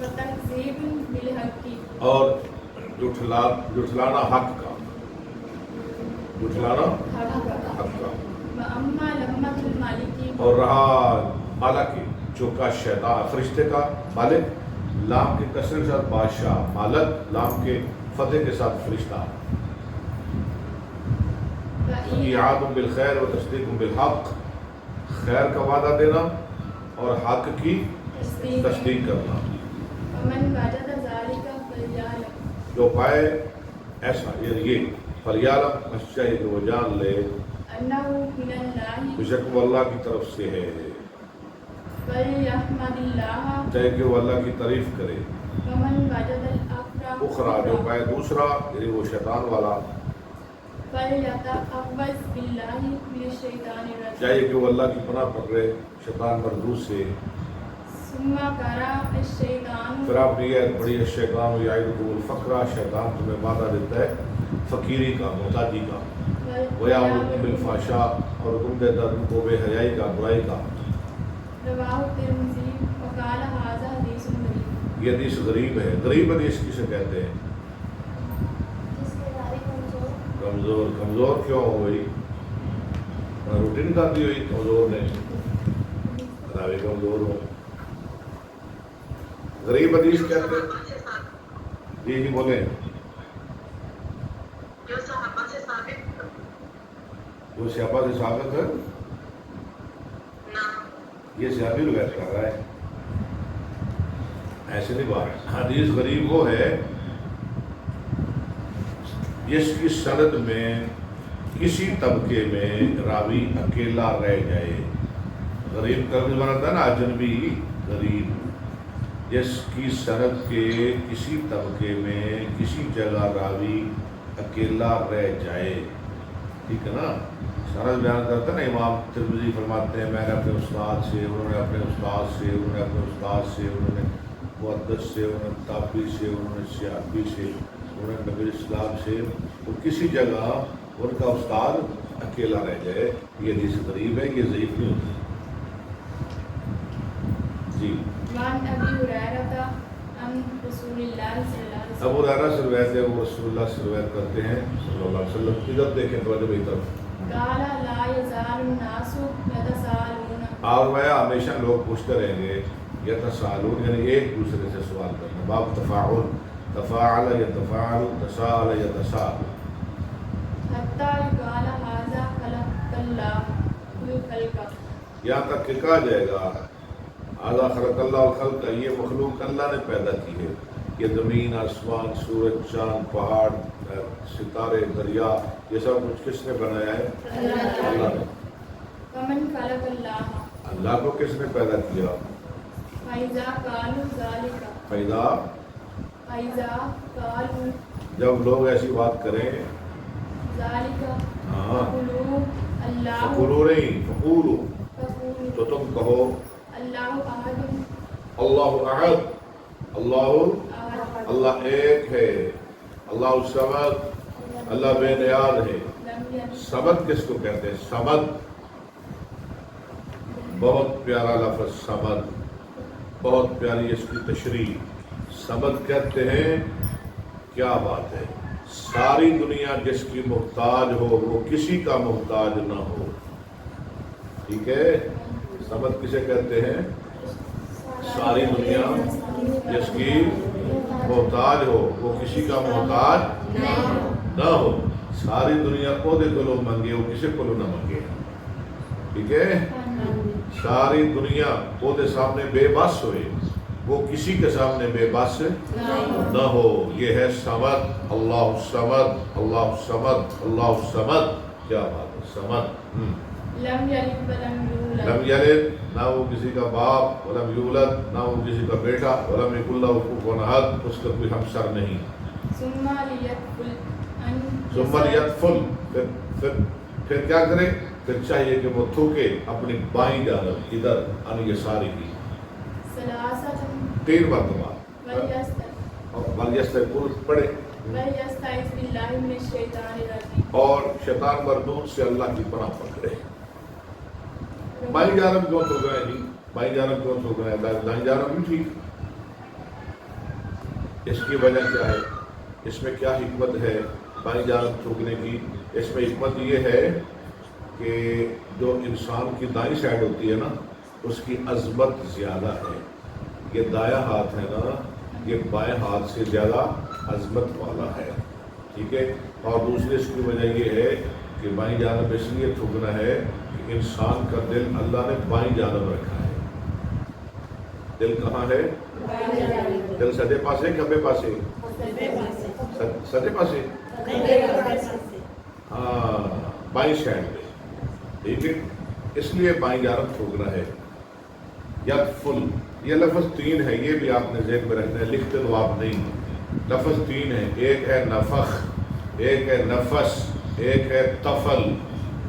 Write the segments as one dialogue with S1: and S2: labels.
S1: وتكذيب بالحق
S2: اور جھٹلانا حق کا، جھٹلانا
S1: حق
S2: حق کا،
S1: وأما لمة الملك
S2: اور رہا مالک چوکا شیطان فرشتے کا مالک، لام کے کسر کے ساتھ بادشاہ، مالک لام کے فتح کے ساتھ فرشتہ، ایعاد بالخیر و تصدیق بالحق، خیر کا وعدہ دینا اور حق کی تصدیق کرنا۔
S1: ومن وجد ذلك فليعلم
S2: جو پائے ایسا یعنی یہ فلیعلم چاہیے کہ وہ جان لے
S1: أنه من الله
S2: بے شک وہ اللہ کی طرف سے ہے،
S1: فليحمد الله
S2: چاہیے کہ وہ اللہ کی تعریف کرے۔
S1: ومن وجد الأخرى
S2: اخرى جو پائے دوسرا یعنی وہ شیطان والا،
S1: فليتعوذ بالله من الشيطان الرجيم
S2: چاہیے کہ وہ اللہ کی پناہ پکڑے شیطان مردود سے۔
S1: ثم قرأ الشيطان
S2: پھر آپ نے یہ پڑھی ہے شیطان یعدکم الفقر، شیطان تمہیں وعدہ دیتا ہے فقیری کا، محتاجی کا، ویامرکم بالفحشاء اور حکم دیتا ہے تم کو بے حیائی کا، برائی کا۔
S1: رواه الترمذي وقال هذا حديث غريب
S2: یہ حدیث غریب ہے۔ غریب حدیث کسے کہتے ہیں؟ کمزور۔ کمزور کیوں ہو گئی؟ روٹین کھاتی ہوئی کمزور نہیں، راوی کمزور ہو۔ غریب حدیث کہتے ہیں جی جی بولیں۔ جو صحابہ سے ثابت ہے یہ صحابی روایت کر رہا ہے، ایسے نہیں بات۔ حدیث غریب وہ ہے جس کی سند میں کسی طبقے میں راوی اکیلا رہ جائے۔ غریب کا بھی مانا تھا نا اجنبی، غریب جس کی سند کے کسی طبقے میں کسی جگہ راوی اکیلا رہ جائے، ٹھیک ہے نا۔ سند بیان کرتا ہے نا امام ترمذی فرماتے ہیں میں نے اپنے استاد سے، انہوں نے اپنے استاد سے، انہوں نے اپنے استاد سے، انہوں نے محدث سے، انہوں نے تابعی سے، انہوں نے صحابی سے، انہوں نے نبی اسلام سے، تو کسی جگہ ان کا استاد اکیلا رہ جائے، یہ حدیث غریب ہے، یہ ضعیف نہیں ہوتی جی۔
S1: وعن ابي هريره عن رسول الله صلى الله عليه
S2: ابو
S1: وسلم
S2: ہریرہ سے روایت ہے، وہ رسول اللہ سے روایت کرتے ہیں صلی اللہ علیہ وسلم۔ ادھر دیکھیں توجہ بھائی طرف،
S1: قال لا يزال الناس يتساءلون
S2: اور میں ہمیشہ لوگ پوچھتے رہیں گے، یتساءلون یعنی ایک دوسرے سے سوال کرنا، باب تفاعل، تفاعل یتفاعل، تساءل یتساءل،
S1: حتى يقال هذا خلق الله الخلق
S2: یہاں تک کہ کہا جائے گا اعلیٰ خلق اللہ الخلق، یہ مخلوق اللہ نے پیدا کی ہے، یہ زمین، آسمان، سورج، چاند، پہاڑ، ستارے، دریا، یہ سب کچھ کس نے بنایا ہے؟ اللہ نے۔
S1: ومن خلق الله
S2: اللہ کو کس نے پیدا کیا؟
S1: فإذا قالوا ذلك
S2: پیدا
S1: فإذا قالوا
S2: جب لوگ ایسی بات کریں،
S1: ذلك
S2: ہاں،
S1: فقولوا الله
S2: فقولو نہیں، فقولو
S1: فقولوا
S2: تو تم کہو
S1: الله أحد
S2: اللہ احد، اللہ
S1: أحد
S2: اللہ ایک ہے، اللہ الصمد، اللہ بے نیاز ہے۔
S1: لم يلد
S2: صمد کس کو کہتے ہیں؟ صمد بہت پیارا لفظ، صمد بہت پیاری اس کی تشریح۔ صمد کہتے ہیں کیا بات ہے، ساری دنیا جس کی محتاج ہو وہ کسی کا محتاج نہ ہو، ٹھیک ہے۔ صمد کسے کہتے ہیں؟ ساری دنیا جس کی محتاج ہو وہ کسی کا محتاج نہ ہو، ساری دنیا کو دے کو لو منگے وہ کسی کو لو نہ منگے، ٹھیک ہے۔ ساری دنیا کو دے سامنے بے بس ہوئے وہ کسی کے سامنے بے بس نہ ہو، یہ ہے صمد، اللہ الصمد، اللہ الصمد، اللہ الصمد، کیا بات ہے صمد۔
S1: لم يلد ولم
S2: لم
S1: يولد
S2: یلد نہ وہ کسی کا باپ، ولم یولد نہ وہ کسی کا بیٹا، ولم یکن لہ کفوا احد اس کا کوئی ہمسر نہیں۔
S1: ثم ليدخل أن
S2: ثم لیدخل پھر کیا کرے؟ پھر چاہیے کہ وہ تھوکے اپنی بائیں جانب ادھر ان یساری کی
S1: ثلاثة
S2: 3 مرتبہ،
S1: وليستعذ
S2: پڑھے
S1: بالله من الشيطان الرجيم
S2: اور شیطان مردود سے اللہ کی پناہ پکڑے۔ بائیں جانب کیوں تھوک رہے ہیں جی؟ بائیں جانب کیوں تھوک رہے ہیں؟ دائیں جانب بھی ٹھیک، اس کی وجہ کیا ہے؟ اس میں کیا حکمت ہے بائیں جانب تھوکنے کی؟ اس میں حکمت یہ ہے کہ جو انسان کی دائیں سائڈ ہوتی ہے نا، اس کی عظمت زیادہ ہے. یہ دایاں ہاتھ ہے نا، یہ بائیں ہاتھ سے زیادہ عظمت والا ہے. ٹھیک ہے. اور دوسری اس کی وجہ یہ ہے کہ بائیں جانب اس لیے تھوکنا ہے کہ انسان کا دل اللہ نے بائیں جانب رکھا ہے. دل کہاں ہے؟ دل سجے پاسے کھبے پاسے؟ سجے پاسے. ہاں، بائیں سائڈ پہ. ٹھیک ہے. اس لیے بائیں جانب تھوکنا ہے. یدفل، یہ لفظ 3 ہے، یہ بھی آپ نے ذہن میں رکھنا ہے، لکھتے تو آپ نہیں. لفظ 3 ہے، ایک ہے نفخ، ایک ہے نفس، ایک ہے طفل.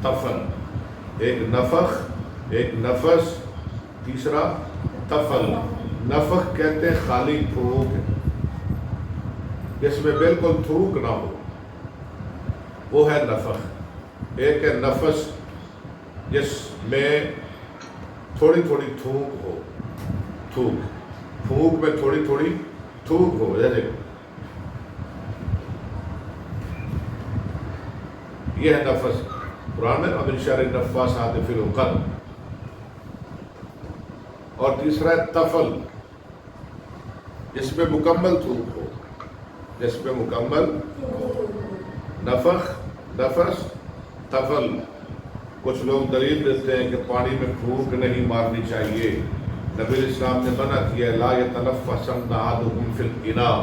S2: طفل، ایک نفخ، ایک نفس، تیسرا طفل. نفخ کہتے ہیں خالی تھوک، جس میں بالکل تھوک نہ ہو، وہ ہے نفخ. ایک ہے نفس، جس میں تھوڑی تھوڑی تھوک ہو. تھوک میں تھوڑی تھوڑی تھوک ہو. جیسے یہ ہے نفس. قرآن میں ومن شر النفاثات فی العقد. اور تیسرا ہے طفل، جس میں مکمل تھوک ہو، جس میں مکمل نفخ، نفس، طفل. کچھ لوگ دلیل دیتے ہیں کہ پانی میں پھونک نہیں مارنی چاہیے. نبی الاسلام نے منع کیا لا یتنفسن احدکم فی الاناء،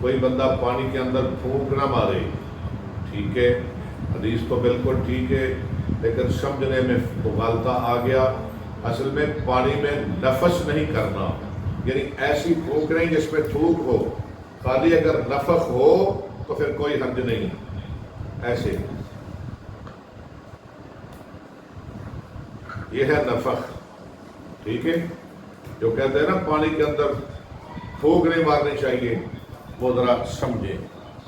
S2: کوئی بندہ پانی کے اندر پھونک نہ مارے. ٹھیک ہے، حدیث تو بالکل ٹھیک ہے، لیکن سمجھنے میں مغالطہ آ گیا. اصل میں پانی میں نفس نہیں کرنا، یعنی ایسی پھونک نہیں جس میں تھوک ہو. خالی اگر نفخ ہو تو پھر کوئی حرج نہیں. ایسے یہ ہے نفخ. ٹھیک ہے. جو کہتے ہیں نا پانی کے اندر پھونک نہیں مارنی چاہیے، وہ ذرا سمجھیں،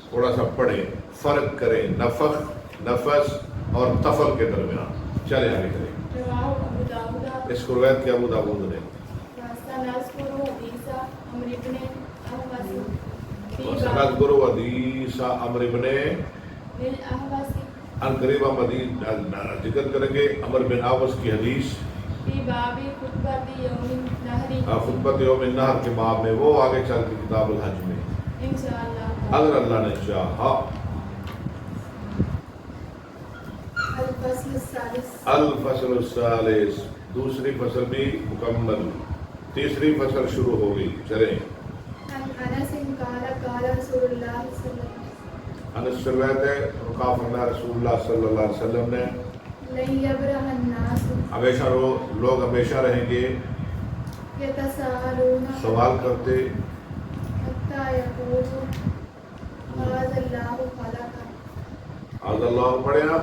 S2: تھوڑا سا پڑھیں، فرق کریں نفخ، نفس اور طفل کے درمیان. چلے آگے کریں. اس کو روایت کیا ابو داؤد نے. سنذکر حدیث عمرو بن ان قریب ہم ذکر کریں گے عمرو بن احوص کی حدیث خطبۃ یوم النحر کے باب میں، وہ آگے چل کے کتاب الحج میں انشاءاللہ اگر اللہ نے چاہا. الفصل الثالث، دوسری فصل بھی مکمل، تیسری فصل شروع ہو گئی. چلیں. انس سے روایت ہے وقال فرمایا رسول اللہ صلی اللہ علیہ وسلم نے ہمیشہ لوگ ہمیشہ رہیں گے سوال کرتے آج اللہ پڑھے نا،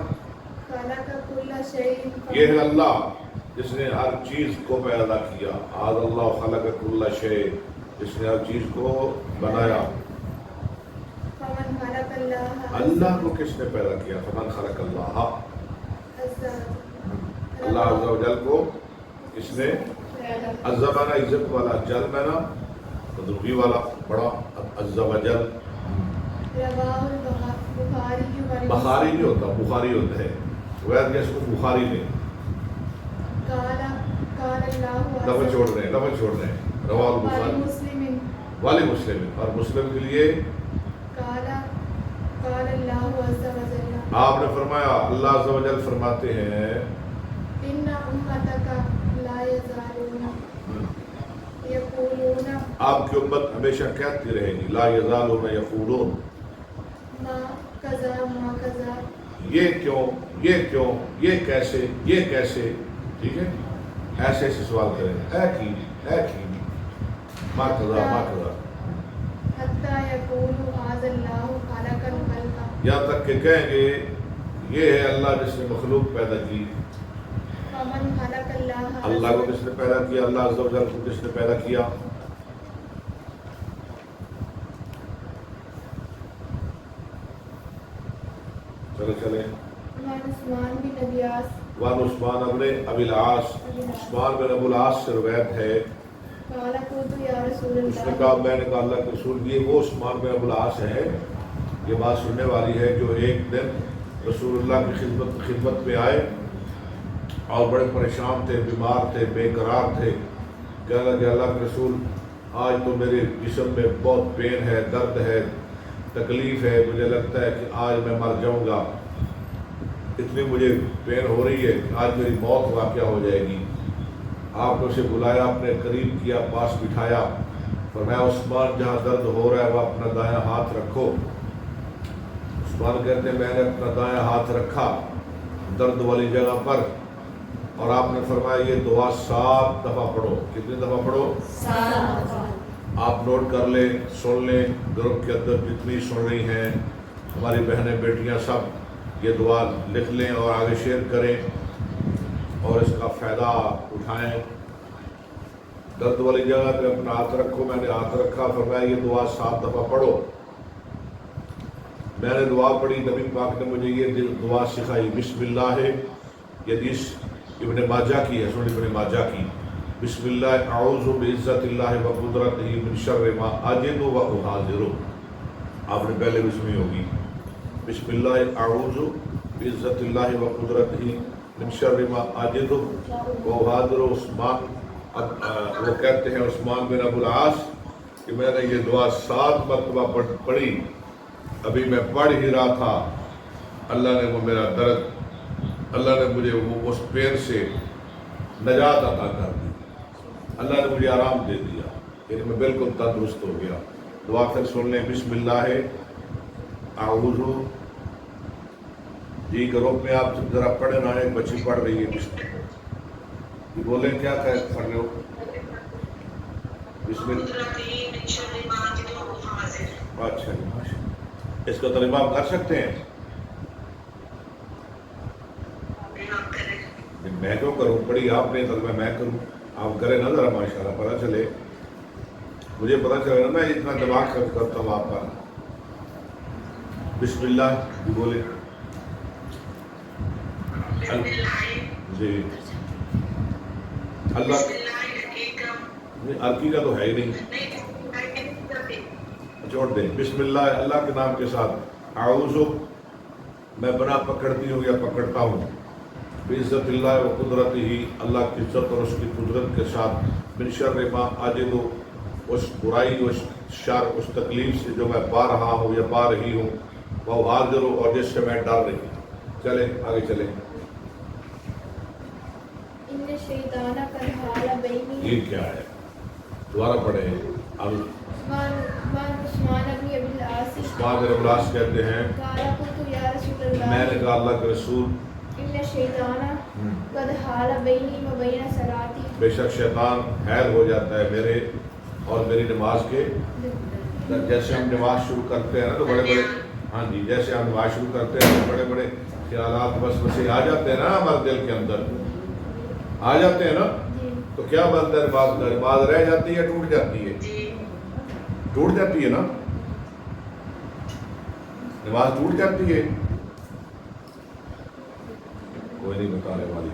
S2: یہ ہے اللہ جس نے ہر چیز کو پیدا کیا. آج اللہ خلق کل شیء، جس نے ہر چیز کو بنایا. اللہ کو کس نے پیدا کیا؟ فمن خلق اللہ، اللہ عز و جل کو کس نے؟ عز مانا عزت والا، جل مانا بزرگی والا، بڑا. عز و جل بخاری نہیں ہوتا، بخاری ہوتا ہے. روایت کے اس کو بخاری نے لفظ چھوڑ رہے ہیں. رواه البخاری والی مسلم، اور مسلم کے لیے آپ نے فرمایا اللہ عز و جل فرماتے ہیں آپ کی امت ہمیشہ کہتی رہے گی لا یزالون یقولون یہ کیوں، یہ کیوں، یہ کیسے، یہ کیسے. ٹھیک ہے. ایسے ایسے سوال کریں، اے کی ما قضا ما قضا، یہاں تک کہ کہیں گے یہ ہے اللہ جس نے مخلوق پیدا کی. اللہ کو کس نے پیدا کیا؟ اللہ عز و جل کو کس نے پیدا کیا؟ چلے. وعن عثمان بن ابی العاص، عثمان بن ابو العاص سے روایت ہے
S1: قال قلت یا رسول
S2: اس نے
S1: اللہ
S2: کہا میں نے کہا اللہ کے رسول یہ وہ عثمان بن ابو العاص ہے، یہ بات سننے والی ہے جو ایک دن رسول اللہ کی خدمت میں آئے اور بڑے پریشان تھے، بیمار تھے، بے قرار تھے، کہنے لگے اللہ کے رسول آج تو میرے جسم میں بہت پین ہے، درد ہے، تکلیف ہے، مجھے لگتا ہے کہ آج میں مر جاؤں گا، اتنی مجھے پین ہو رہی ہے کہ آج میری موت واقع ہو جائے گی۔ آپ نے اسے بلایا، اپنے قریب کیا، پاس بٹھایا، فرمایا عثمان جہاں درد ہو رہا ہے وہ اپنا دایاں ہاتھ رکھو۔ عثمان کہتے ہیں میں نے اپنا دایاں ہاتھ رکھا درد والی جگہ پر، اور آپ نے فرمایا یہ دعا 7 دفعہ پڑھو۔ کتنی دفعہ پڑھو؟
S1: 7۔
S2: آپ نوٹ کر لیں، سن لیں، گروپ کے اندر جتنی سن رہی ہیں ہماری بہنیں بیٹیاں سب یہ دعا لکھ لیں اور آگے شیئر کریں اور اس کا فائدہ اٹھائیں۔ درد والی جگہ پہ اپنا ہاتھ رکھو، میں نے ہاتھ رکھا، فرمایا یہ دعا 7 دفعہ پڑھو۔ میں نے دعا پڑھی، نبی پاک نے مجھے یہ دعا سکھائی، بسم اللہ ہے، یہ حدیث ابن ماجہ کی ہے، سنن ابن ماجہ کی، بسم اللہ اعوذ بعزت اللہ و قدرتہ من شر ما اجد و احاذر۔ آپ نے پہلے بھی سنی ہوگی، بسم اللہ اعوذ بعزت اللہ و قدرتہ من شر ما اجد و احاذر۔ عثمان وہ کہتے ہیں عثمان بن ابو العاص کہ میں نے یہ دعا 7 مرتبہ پڑھی، ابھی میں پڑھ ہی رہا تھا، اللہ نے وہ میرا درد، اللہ نے مجھے وہ اس پین سے نجات عطا کر دی، اللہ نے مجھے آرام دے دیا، یعنی میں بالکل تندرست ہو گیا۔ دعا پھر سن لیں، بسم اللہ اعوذ، جی گروپ میں آپ ذرا پڑھیں نا، ایک بچی پڑھ رہی ہے، جی بولیں کیا پڑھ رہے ہو؟ بسم اللہ۔ اچھا اس کا ترجمہ آپ کر سکتے ہیں؟ میں کیوں کروں، پڑھی آپ نے، ترجمہ میں کروں، آپ کریں نا ذرا، ماشاءاللہ پتہ چلے، مجھے پتہ چلے نا، میں اتنا دماغ خرچ کرتا ہوں آپ کا۔ بسم اللہ جی بولے جی اللہ عرقی کا تو ہے ہی نہیں، چھوڑ دیں۔ بسم اللہ، اللہ کے نام کے ساتھ، اعوذ میں بنا پکڑتی ہوں یا پکڑتا ہوں، بعزت اللہ و قدرت ہی، اللہ کی عزت اور اس کی قدرت کے ساتھ، من شر ما اجد، اس برائی، اس شر، اس تکلیف سے جو میں پا رہا ہوں یا پا رہی ہوں، وہ حاضر ہوں اور جس سے میں ڈر رہی ہوں۔ چلیں آگے چلیں۔
S1: ان الشیطان قد حال بینی،
S2: یہ کیا ہے؟ دوبارہ پڑھیں۔ اب
S1: عثمان بن ابی العاص،
S2: عثمان بن ابو العاص کہتے ہیں،
S1: قال قلت یا رسول اللہ،
S2: میں نے کہا اللہ کے رسول،
S1: ان الشیطان قد حال بینی و بین صلاتی،
S2: بے شک شیطان حائل ہو جاتا ہے میرے اور میری نماز کے، جیسے ہم نماز شروع کرتے ہیں نا تو بڑے بڑے، ہاں جی، جیسے ہم نماز شروع کرتے ہیں تو بڑے بڑے خیالات وسوسے آ جاتے ہیں نا ہمارے دل کے اندر، آ جاتے ہیں نا، تو کیا بنتا ہے نماز رہ جاتی ہے، ٹوٹ جاتی ہے، ٹوٹ جاتی ہے نا، نماز ٹوٹ جاتی ہے، کوئی نہیں بتانے والی،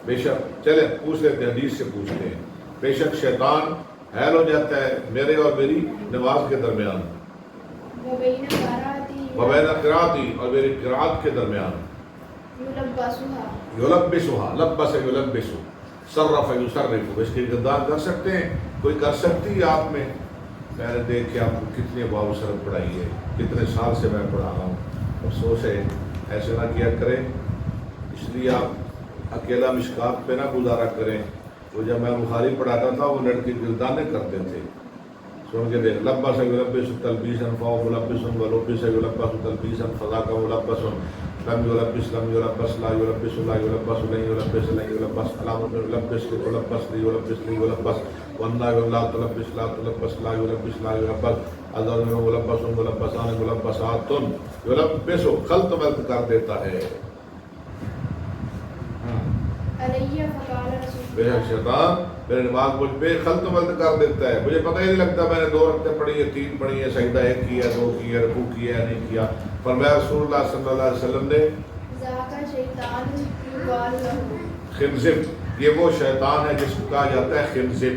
S2: بے شک چلے پوچھ لیتے ہیں، حدیث سے پوچھتے ہیں، بے شک شیطان حائل ہو جاتا ہے میرے اور میری نماز کے درمیان،
S1: وبین قراتی،
S2: وبین قراتی، اور میری قرات کے درمیان، یلبسها، لبس یلبس، صرف یصرف، اس کی گردان کر سکتے ہیں، کوئی کر سکتی ہے آپ میں؟ میں نے دیکھ کے آپ کو کتنے باب صرف پڑھائی ہے، کتنے سال سے میں پڑھا رہا ہوں، افسوس ہے ایسے نہ کیا کریں، اس لیے آپ اکیلا مشکات پہ نہ گزارا کریں۔ وہ جب میں بخاری پڑھاتا تھا وہ لڑکے گردانے کرتے تھے، سن کے دیکھ، لبس یلبس تلبیسا فهو ملبس ولبس یلبس تلبیسا فذاک ملبس، لم یلبس لم یلبس، لا یلبس لا یلبس، لن یلبس لن یلبس، علامۃ یلبس یلبس لیلبس لیلبس، واللہ لا تلبس لا تلبس، لا یلبس لا یلبس، اذن ملبس ملبسان ملبسات، یلبس خلط ملط کر دیتا ہے۔
S1: علیہ فقال رسول
S2: بے شک شیطان میرے نماز مجھ پہ خلط ملط کر دیتا ہے، مجھے پتہ ہی نہیں لگتا میں نے 2 رکعتیں پڑھی ہے، 3 پڑھی ہے، سجدہ 1 کیا، 2 کیا، رکوع کیا نہیں کیا، فرمایا رسول اللہ صلی اللہ علیہ وسلم نے،
S1: ذاک شیطان یقال لہ،
S2: خنزب، یہ وہ شیطان ہے جس کو کہا جاتا ہے خنزب،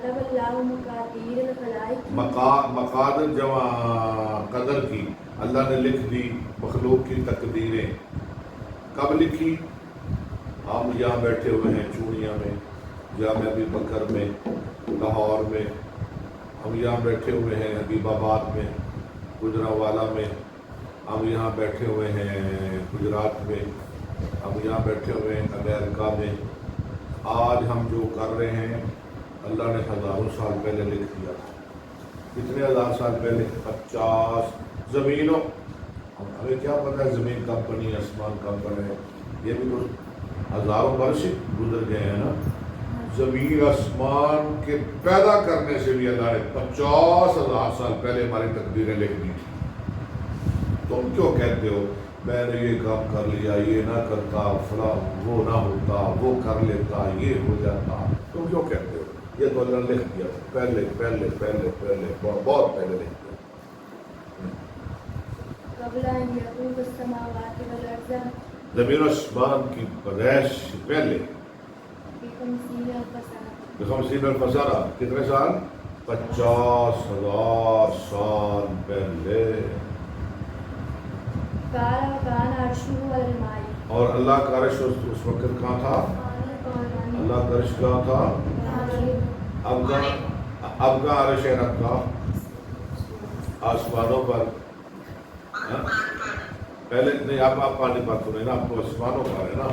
S1: كتب الله مقادير الخلائق
S2: مقادر جمع قدر کی، اللہ نے لکھ دی مخلوق کی تقدیریں. کب لکھی؟ ہم یہاں بیٹھے ہوئے ہیں چوڑیاں میں، جامع ابی بکر میں، لاہور میں، ہم یہاں بیٹھے ہوئے ہیں حبیب آباد میں، گجرانوالہ میں، ہم یہاں بیٹھے ہوئے ہیں گجرات میں، ہم یہاں بیٹھے ہوئے ہیں امریکہ میں. آج ہم جو کر رہے ہیں اللہ نے ہزاروں سال پہلے لکھ دیا. کتنے ہزار سال پہلے؟ 50. زمینوں، ہمیں کیا پتہ ہے زمین کب بنی، آسمان کب بنے؟ یہ بھی تو ہزاروں برس گزر گئے ہیں نا. زمین آسمان کے پیدا کرنے سے بھی اللہ نے 50,000 سال پہلے ہماری تقدیریں لکھ دی تھی. تم کیوں کہتے ہو میں نے یہ کام کر لیا، یہ نہ کرتا فلاں، وہ نہ ہوتا، وہ کر لیتا، یہ ہو جاتا؟ تم کیوں کہتے ہو؟ یہ تو اللہ نے لکھ دیا پہلے پہلے پہلے پہلے بہت پہلے لکھ دیا.
S1: قبل ان يخلق السماوات والارض
S2: زمین و آسمان کی پیدائش سے پہلے
S1: ب50 ألف سنة
S2: 50 الف سنہ. کتنے سال؟ 50,000 سال پہلے.
S1: قال وكان عرشه على الماء.
S2: اور اللہ کا عرش اس وقت کہاں تھا؟ اللہ کا عرش کہاں تھا؟ اب کہاں عرش ہے رب کا؟ آسمانوں پر. پہلے نہیں، اب آپ پانی پر تو نہیں نا، اب تو آسمانوں پر ہے نا.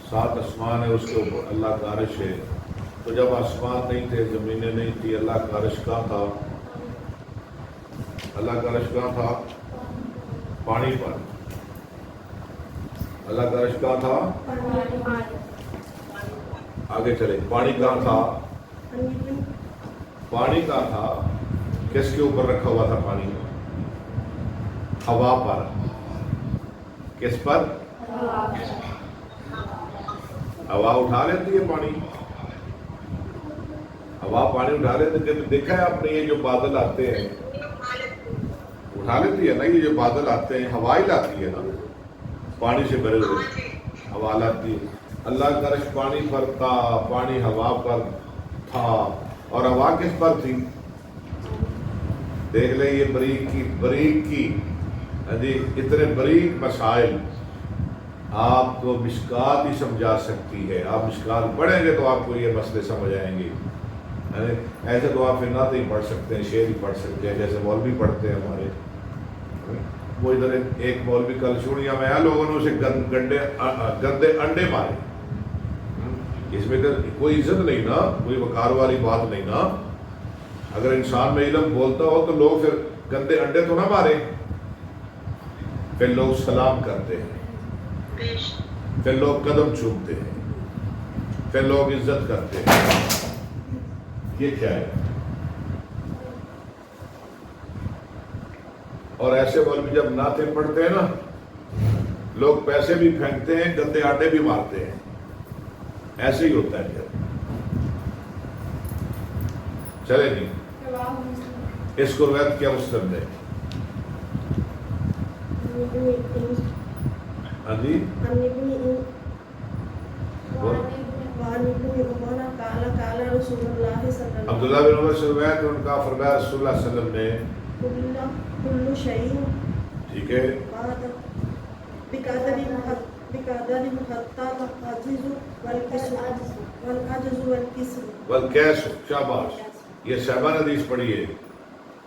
S2: 7 آسمان ہے، اس کے اوپر اللہ کا عرش ہے. تو جب آسمان نہیں تھے، زمینیں نہیں تھی، اللہ کا عرش کہاں تھا؟ اللہ کا عرش کہاں تھا؟ پانی پر. اللہ کا عرش کہاں تھا؟ آگے چلے. پانی کہاں تھا؟ پانی کہاں تھا؟ کس کے اوپر رکھا ہوا تھا پانی؟ ہوا پر. کس پر؟ ہوا اٹھا لیتی ہے پانی. ہوا پانی اٹھا لیتی ہے. دیکھا ہے آپ نے یہ جو بادل آتے ہیں اٹھا لیتی ہے نا. یہ جو بادل آتے ہیں ہوا ہی لاتی ہے نا، پانی سے بھرے ہوئے ہوا لاتی ہے. اللہ کا عرش پانی پر تھا، پانی ہوا پر تھا. اور ہوا کس پر تھی؟ دیکھ لیں یہ بریک کی اتنے بریک مسائل آپ کو مشکات ہی سمجھا سکتی ہے. آپ مشکات پڑھیں گے تو آپ کو یہ مسئلے سمجھ آئیں گے. ایسے تو آپ نعت ہی پڑھ سکتے ہیں، شعر ہی پڑھ سکتے ہیں جیسے مولوی پڑھتے ہیں ہمارے. وہ ادھر ایک مولوی کل چوڑیاں میں آیا، لوگوں نے اسے گندے انڈے مارے. اس میں کوئی عزت نہیں نا، کوئی وقار والی بات نہیں نا. اگر انسان میں علم بولتا ہو تو لوگ پھر گندے انڈے تو نہ مارے. پھر لوگ سلام کرتے ہیں، پھر لوگ قدم چومتے ہیں، پھر لوگ عزت کرتے ہیں. یہ کیا ہے؟ اور ایسے مولوی جب نعتیں پڑھتے ہیں نا، لوگ پیسے بھی پھینکتے ہیں، گندے آٹے بھی مارتے ہیں. ایسے ہی ہوتا ہے. چلے نہیں، اس کو روایت کیا مسلم نے؟ ہاں جی، عبداللہ بن عمر سے روایت ان کا فرمایا رسول اللہ صلی اللہ علیہ وسلم نے ٹھیک ہے والکیس. شاباش، یہ شہبان حدیث پڑھی ہے.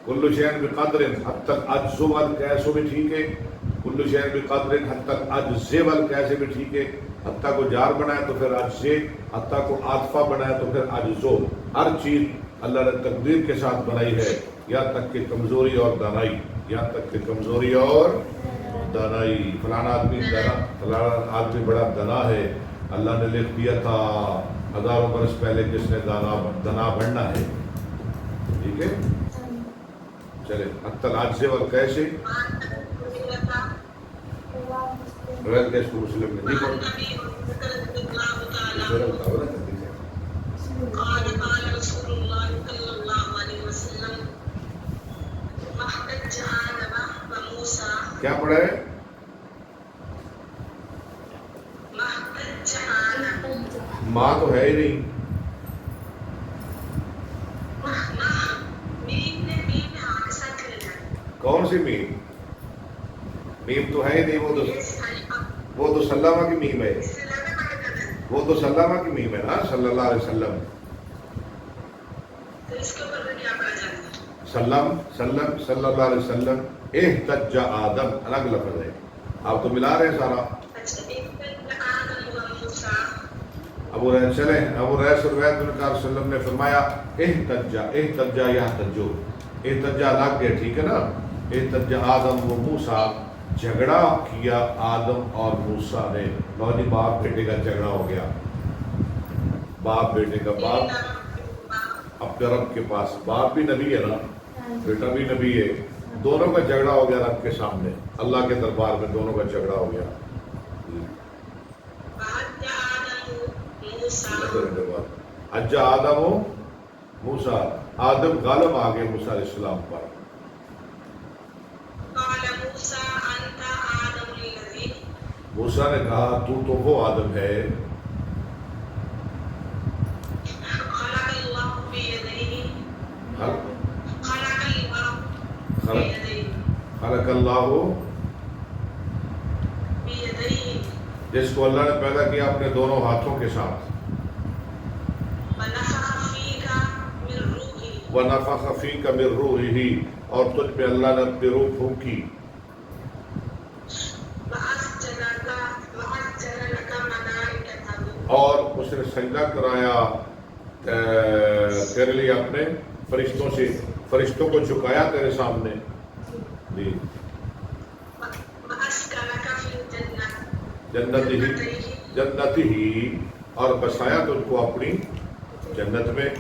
S2: کل شیء بقدر حد تک عجز والکیس بھی ٹھیک ہے. کل شیء بقدر حد تک عجز والکیس بھی ٹھیک ہے. حتیٰ کو جار بنائے تو پھر عجز، حتیٰ کو عاطفہ بنائے تو پھر عجزو. ہر چیز اللہ نے تقدیر کے ساتھ بنائی ہے، یہاں تک کہ کمزوری اور دانائی. یہاں تک کہ کمزوری اور دانائی. فلانا آدمی بڑا دنا ہے، اللہ نے لکھ دیا تھا ہزاروں برس پہلے کس نے دنا بننا ہے. ٹھیک ہے، چلے. حتی العجز والکیس روایت کیس کو مسلم نے نہیں پڑھی.
S3: قال رسول اللہ صلی اللہ علیہ وسلم محتج آدم و موسیٰ.
S2: کیا پڑھا ہے؟
S3: محتج آدم.
S2: ماں تو ہے ہی نہیں. کون سی میم؟ میم تو ہے ہی نہیں، وہ تو سلامہ کی میم ہے، وہ تو سلامہ کی میم ہے نا، صلی اللہ علیہ وسلم. سلم سلم صلی اللہ علیہ وسلم. احتج آدم الگ لفظ ہے، آپ تو ملا رہے ہیں سارا. ابو ریح چلیں، ابو ریح سے روایت میں رسول اللہ صلی اللہ علیہ وسلم نے فرمایا احتجا یحتجو، احتجا لگ گئے، ٹھیک ہے نا. احتجا آدم و موسیٰ، جھگڑا کیا آدم اور موسیٰ نے. نوجی باپ بیٹے کا جھگڑا ہو گیا، باپ بیٹے کا. باپ اپنے رب کے پاس، باپ بھی نبی ہے نا، بیٹا بھی نبی ہے، دونوں کا جھگڑا ہو گیا رب کے سامنے، اللہ کے دربار میں دونوں کا جھگڑا ہو گیا. اجا آدم و موسیٰ، آدم غالب آ گئے موسیٰ علیہ السلام پر. موسیٰ نے کہا تو وہ آدم ہے خلق اللہ، جس کو اللہ نے پیدا کیا اپنے دونوں ہاتھوں کے ساتھ. وَنَفَخَ فِيكَ مِن رُوحِهِ، اور تجھ پہ اللہ نے اپنی روح پھونکی. اور اس نے سجدہ کرایا تیرے لیے اپنے فرشتوں سے، فرشتوں کو جھکایا تیرے سامنے. جی جنت ہی، اور بسایا تجھ کو اپنی جنت میں.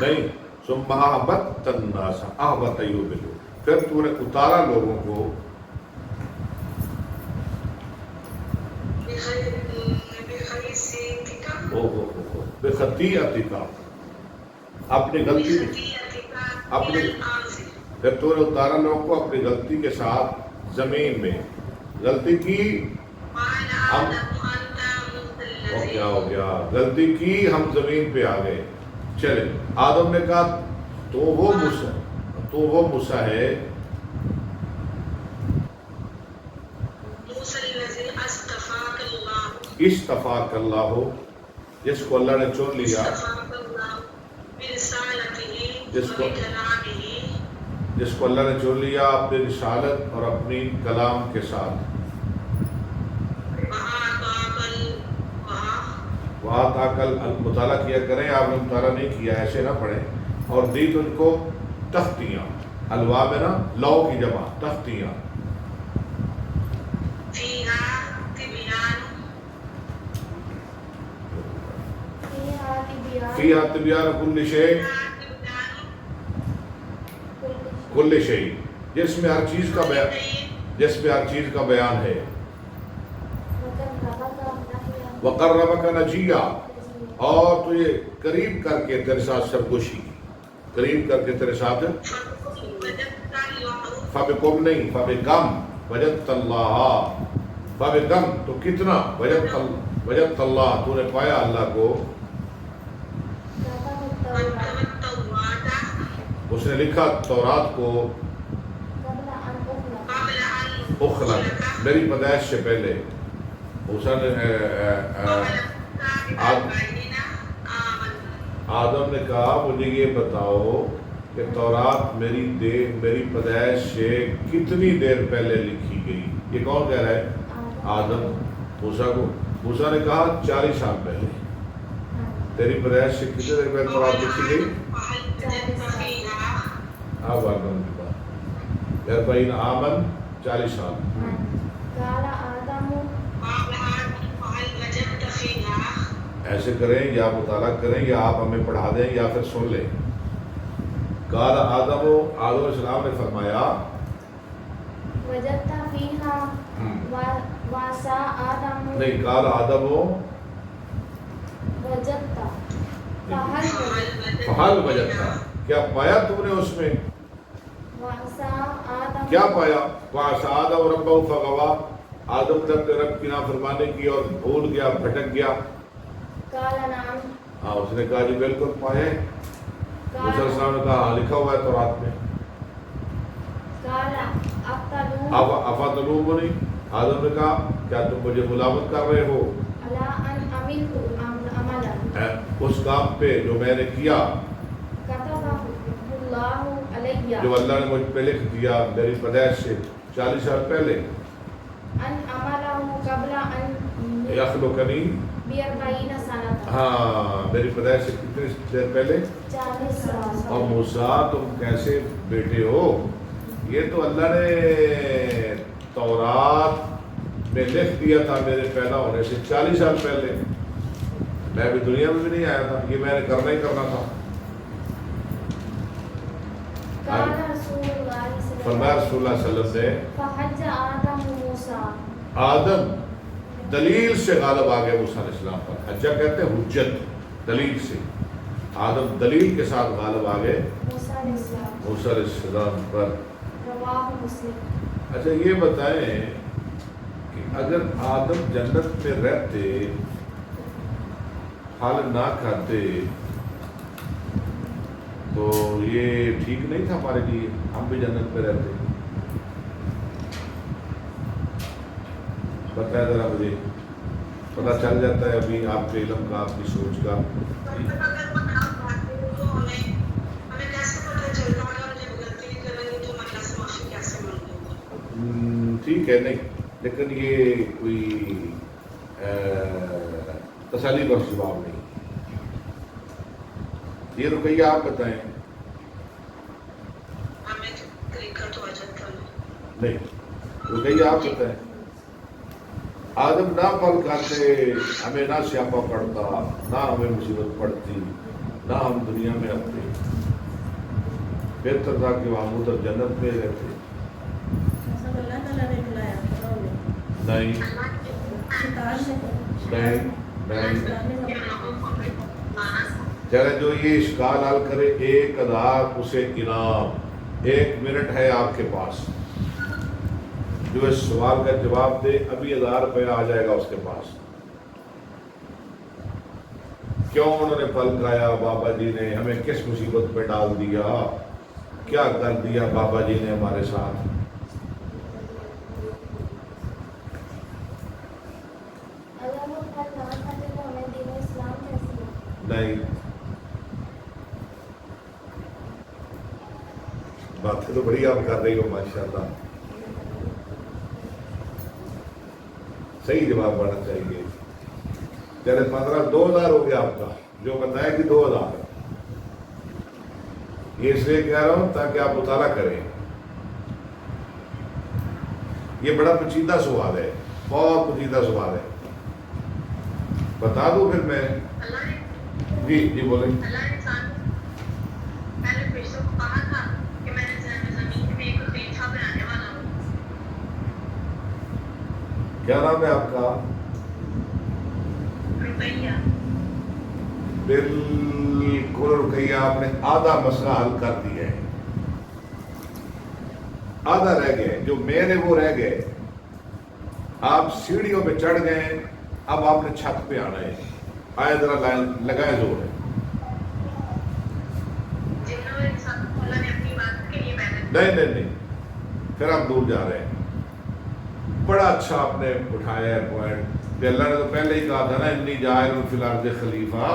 S2: نہیں، ثم احبطت الناس احبط یبلو، پھر تو نے اتارا لوگوں کو بخطیئتک، اپنی غلطی، اپنی، پھر تو نے اتارا لوگوں کو اپنی غلطی کے ساتھ زمین میں. غلطی کی ہم، کیا ہو گیا، غلطی کی ہم زمین پہ آ گئے. چلے، آدم نے کہا تو وہ موسیٰ ہے استفاک اللہ، جس کو اللہ نے چن لیا، جس کو اللہ نے چن لیا اپنی رسالت اور اپنی کلام کے ساتھ. وہاں تاکل مطالعہ کیا کریں، آپ نے مطالعہ نہیں کیا ایسے نہ پڑھیں. اور دی تجھ کو تختیاں، الوا میں نا لو کی جمع تختیاں. فیہا تبیان کل شیء، کل شیء، جس میں ہر چیز کا بیان، جس میں ہر چیز کا بیان ہے. وقربک نجیہ، اور تو یہ قریب کر کے تیرے ساتھ سرگوشی، قریب کر کے تیرے ساتھ. فبکم نہیں، فبکم، وجدت اللہ، فبکم تو کتنا، وجدت اللہ تو نے پایا اللہ کو. اس نے لکھا تورات کو اخلق، میری پیدائش سے پہلے. موسیٰ نے آدم نے کہا مجھے یہ بتاؤ کہ تورات میری پیدائش سے کتنی دیر پہلے لکھی گئی. یہ کون کہہ رہا ہے؟ آدم موسیٰ کو. موسیٰ نے کہا 40 سال پہلے. تیری پیدائش سے کتنے دیر پہلے تورات لکھی گئی؟ اب آدم کی بات، 40 آمن 40 سال. ایسے کریں یا مطالعہ کریں یا آپ ہمیں پڑھا دیں یا پھر سن لیں. قال آدم علیہ السلام نے فرمایا
S1: وجدت فیہا واسا آدم،
S2: نہیں، قال آدم
S1: وجدت
S2: فحل وجدت، کیا پایا تم نے اس میں؟
S1: واسا آدم،
S2: کیا پایا؟ واسا آدم ربہ فغوا، آدم نے اپنے رب کی نافرمانی کی اور بھول گیا، بھٹک گیا.
S1: قال نعم،
S2: ہاں، اس نے کہا جی بالکل پائے. موسیٰ علیہ السلام نے کہا ہاں لکھا ہوا ہے تورات میں. اب افتلومنی، آدم نے کہا کیا تم مجھے ملامت کر رہے ہو اس کام پہ جو میں نے کیا، جو اللہ نے مجھ پہ لکھ دیا میری پیدائش سے 40 سال پہلے. یخلقنی، ہاں میری پیدائش سے کتنی دیر پہلے.
S1: 40 سال.
S2: اور موسیٰ تم کیسے بیٹے ہو، یہ تو اللہ نے تورات میں لکھ دیا تھا میرے پیدا ہونے سے 40 سال پہلے. میں ابھی دنیا میں بھی نہیں آیا تھا، یہ میں نے کرنا ہی کرنا تھا. فرمایا رسول اللہ صلی اللہ علیہ وسلم نے
S1: فحج آدم موسیٰ،
S2: آدم دلیل سے غالب آ گئے موسیٰ علیہ السلام پر. حجہ کہتے ہیں حجت، دلیل سے. آدم دلیل کے ساتھ غالب آ گئے
S1: موسیٰ علیہ السلام.
S2: موسیٰ علیہ السلام پر.
S1: رواہ مسلم.
S2: اچھا یہ بتائیں کہ اگر آدم جنت میں رہتے، پھل نہ کھاتے، تو یہ ٹھیک نہیں تھا ہمارے لیے، ہم بھی جنت میں رہتے. بتایا ذرا مجھے، پتہ چل جاتا ہے ابھی آپ کے علم کا، آپ کی سوچ کا. ٹھیک ہے نہیں، لیکن یہ کوئی تسلی بخش جواب نہیں. یہ رقیہ آپ بتائیں. نہیں رقیہ آپ بتائیں. آدم نہ پھل کھاتے، ہمیں نہ سیاپا پڑتا، نہ ہمیں مصیبت پڑتی، نہ ہم دنیا میں آتے. بہتر تھا کہ ہم ادھر جنت میں رہتے. نہیں نہیں نہیں. چلے جو یہ اشکال حل کرے، 1000 اسے انعام. 1 منٹ ہے آپ کے پاس، جو اس سوال کا جواب دے ابھی 1000 روپیہ آ جائے گا اس کے پاس. کیوں انہوں نے پھل کھایا، بابا جی نے ہمیں کس مصیبت پہ ڈال دیا، کیا کر دیا بابا جی نے ہمارے ساتھ. نہیں، باتیں تو بڑی آپ کر رہی ہو ماشاءاللہ. صحیح جواب بڑھنا چاہیے. چلے 2000 ہو گیا آپ کا، جو بتایا کہ 2000. یہ اس لیے کہہ رہا ہوں تاکہ آپ مطالعہ کریں. یہ بڑا پیچیدہ سوال ہے، بہت پیچیدہ سوال ہے. بتا دوں پھر میں. جی جی بولیں.
S3: اللہ نے پہلے فرشتوں کو کہا تھا کہ میں زمین میں ایک خلیفہ بنانے والا ہوں.
S2: کیا نام ہے آپ کا؟
S3: رقیہ.
S2: بالکل رقیہ، آپ نے آدھا مسئلہ حل کر دیا ہے. آدھا رہ گئے، جو میرے وہ رہ گئے. آپ سیڑھیوں پہ چڑھ گئے، اب آپ نے چھت پہ آنا ہے. آئے ذرا لائن لگائے زور ہے. نہیں نہیں نہیں، پھر آپ دور جا رہے ہیں. بڑا اچھا آپ نے اٹھایا ہے پوائنٹ کہ اللہ نے تو پہلے ہی کہا تھا نا انی جاعل فی الارض خلیفہ.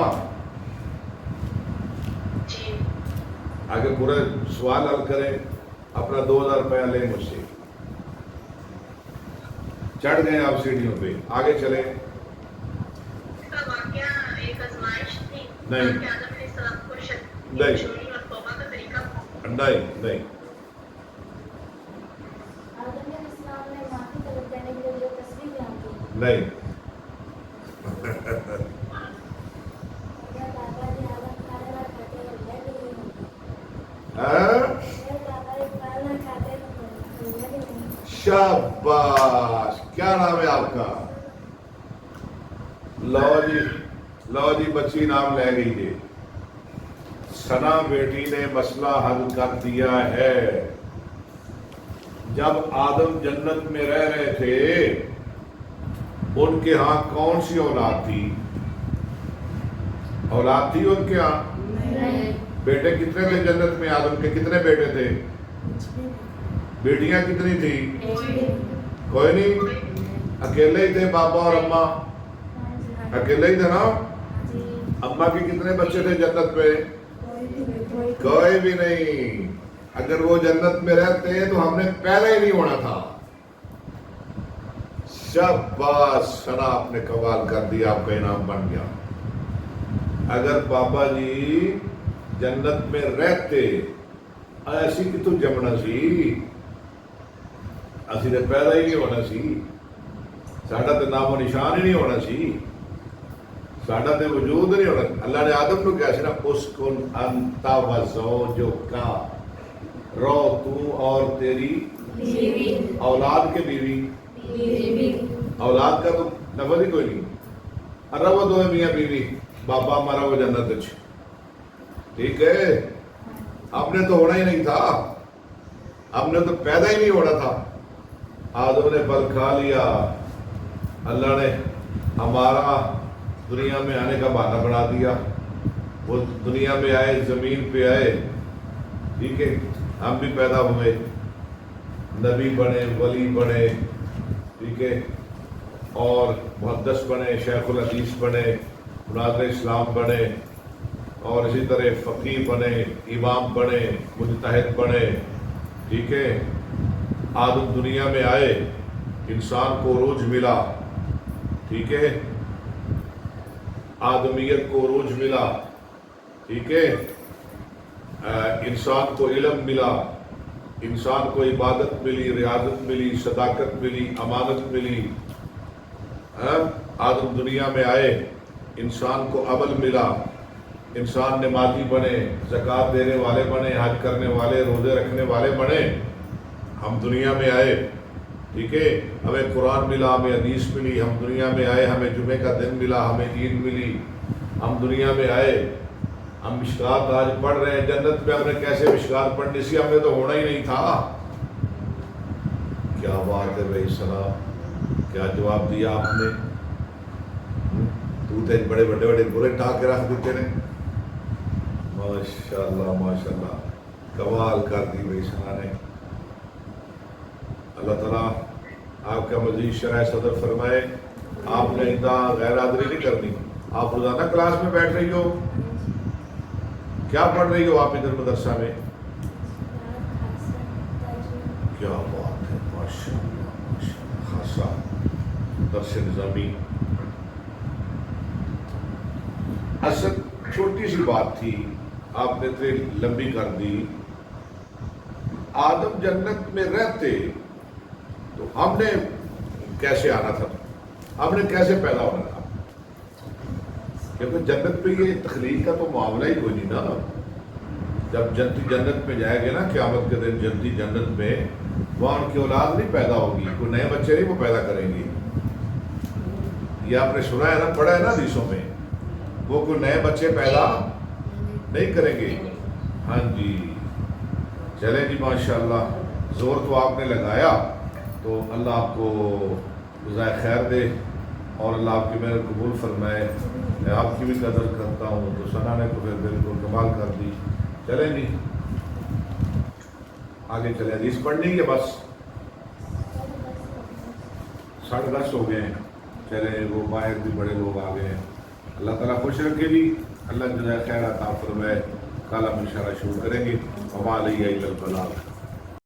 S2: آگے پورا سوال حل کریں، اپنا 2000 روپیہ لیں مجھ سے. چڑھ گئے آپ سیڑھیوں پہ، آگے چلیں. نہیں نہیں نہیں. نہیں شاباش. کیا نام ہے آپ کا؟ لو جی بچی نام لے گئی جی. سنا بیٹی نے مسئلہ حل کر دیا ہے. جب آدم جنت میں رہ رہے تھے، ان کے ہاں کون سی اولاد تھی؟ اولاد تھی ان کے ہاں؟ بیٹے کتنے تھے جنت میں؟ آدم کے کتنے بیٹے تھے؟ بیٹیاں کتنی تھی؟ کوئی نہیں، اکیلے ہی تھے بابا اور اماں، اکیلے ہی تھے نا؟ اماں کے کتنے بچے تھے جنت میں؟ کوئی بھی نہیں۔ اگر وہ جنت میں رہتے تو ہم نے پیدا ہی نہیں ہونا تھا۔ شاباش سنا، آپ نے کمال کر دیا، آپ کا انعام بن گیا۔ اگر بابا جی جنت میں رہتے ایسی کتوں جمنا سی، اسی نے پیدا ہی نہیں ہونا سی، ساڈا تو نام و نشان ہی نہیں ہونا سی، ساڈا تو وجود نہیں ہونا۔ اللہ نے آدم کو کیا سی نا، اسکن انت وزوجک، رو تو اور تیری اولاد کے بیوی، اولاد کا تو لفظ ہی کوئی نہیں، رب دو میاں بیوی، بابا ہمارا وہ جنت اچھ، ٹھیک ہے؟ ہم نے تو ہونا ہی نہیں تھا، ہم نے تو پیدا ہی نہیں ہونا تھا۔ آدم نے پھل کھا لیا، اللہ نے ہمارا دنیا میں آنے کا بہانہ بنا دیا، وہ دنیا میں آئے، زمین پہ آئے، ٹھیک ہے؟ ہم بھی پیدا ہوئے، نبی بنے، ولی بنے، ٹھیک ہے؟ اور محدث بنے، شیخ الحدیث بنے، مناظر اسلام بنے، اور اسی طرح فقیہ بنے، امام بنے، مجتہد بنے، ٹھیک ہے؟ آدم دنیا میں آئے، انسان کو عروج ملا، ٹھیک ہے؟ آدمیت کو عروج ملا، ٹھیک ہے؟ انسان کو علم ملا، انسان کو عبادت ملی، ریاضت ملی، صداقت ملی، امانت ملی۔ آدم دنیا میں آئے، انسان کو عمل ملا، انسان نمازی بنے، زکوٰۃ دینے والے بنے، حج کرنے والے، روزے رکھنے والے بنے۔ ہم دنیا میں آئے، ٹھیک ہے؟ ہمیں قرآن ملا، ہمیں حدیث ملی، ہم دنیا میں آئے، ہمیں جمعے کا دن ملا، ہمیں عید ملی، ہم دنیا میں آئے، ہم مشکات آج پڑھ رہے ہیں۔ جنت میں ہم نے کیسے مشکات پڑھنی سی؟ ہم نے تو ہونا ہی نہیں تھا۔ کیا بات ہے بھائی صاحب، کیا جواب دیا آپ نے؟ تو تے بڑے بڑے بڑے برے ٹا کے رکھ دیتے نے، ماشاءاللہ ماشاءاللہ، کمال کر دی بھائی سنا نے۔ اللہ تعالیٰ آپ کا مزید شرح صدر فرمائے۔ آپ نے اتنا غیر حاضری نہیں کرنی، آپ روزانہ کلاس میں بیٹھ رہی ہو، کیا پڑھ رہی ہو آپ ادھر مدرسہ میں؟ کیا بات ہے، ماشاءاللہ ماشاءاللہ، خاصا درس نظامی۔ اصل چھوٹی سی بات تھی، آپ نے اتنی لمبی کر دی۔ آدم جنت میں رہتے تو ہم نے کیسے آنا تھا، ہم نے کیسے پیدا ہونا تھا؟ کیونکہ جنت پہ یہ تخلیق کا تو معاملہ ہی کوئی نہیں نا۔ جب جنتی جنت میں جائے گے نا قیامت کے دن، جنتی جنت میں، وہاں ان کی اولاد نہیں پیدا ہوگی، کوئی نئے بچے نہیں وہ پیدا کریں گے۔ یہ آپ نے سنا ہے نا، پڑھا ہے نا حدیثوں میں، وہ کوئی نئے بچے پیدا نہیں کریں گے۔ ہاں جی، چلیں جی ماشاءاللہ، زور تو آپ نے لگایا، تو اللہ آپ کو جزائے خیر دے اور اللہ آپ کی محنت قبول فرمائے۔ میں آپ کی بھی قدر کرتا ہوں، تو ثنا نے تو پھر بالکل کمال کر دی۔ چلیں جی آگے چلیں، حدیث پڑھنی ہے بس، 10:30 ہو گئے ہیں۔ چلیں، وہ باہر بھی بڑے لوگ آ گئے ہیں۔ اللہ تعالیٰ خوش رکھے جی، اللہ جزائے خیر عطا فرمائے۔ کل ہم انشاءاللہ شروع کریں گے۔ وما علیہ الا البلاغ۔